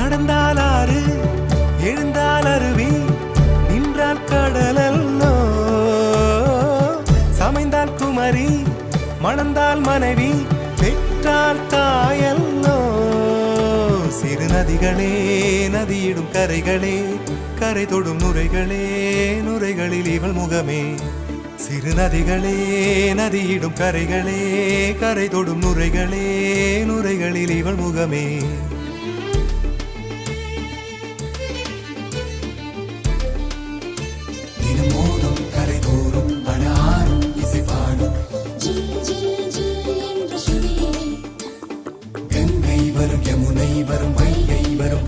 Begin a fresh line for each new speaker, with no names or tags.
நடந்தால் ஆறு எழுந்தால் அருவி நின்றால் கடலல்லோ சமைந்தால் குமரி மணந்தால் மனைவி பெற்றால் தாயல்லோ சிறு நதிகளே நதியிடும் கரைகளே கரை தொடும் நுரைகளே நுரைகளில் இவள் முகமே சிறு நதிகளே நதியிடும் கரைகளே கரை தொடும் நுரைகளே நுரைகளில் இவள் முகமே தினமோதும் கரை தோறும் அடாரும் இசை பாடும் கங்கை வரும் யமுனை வரும் வைகை வரும்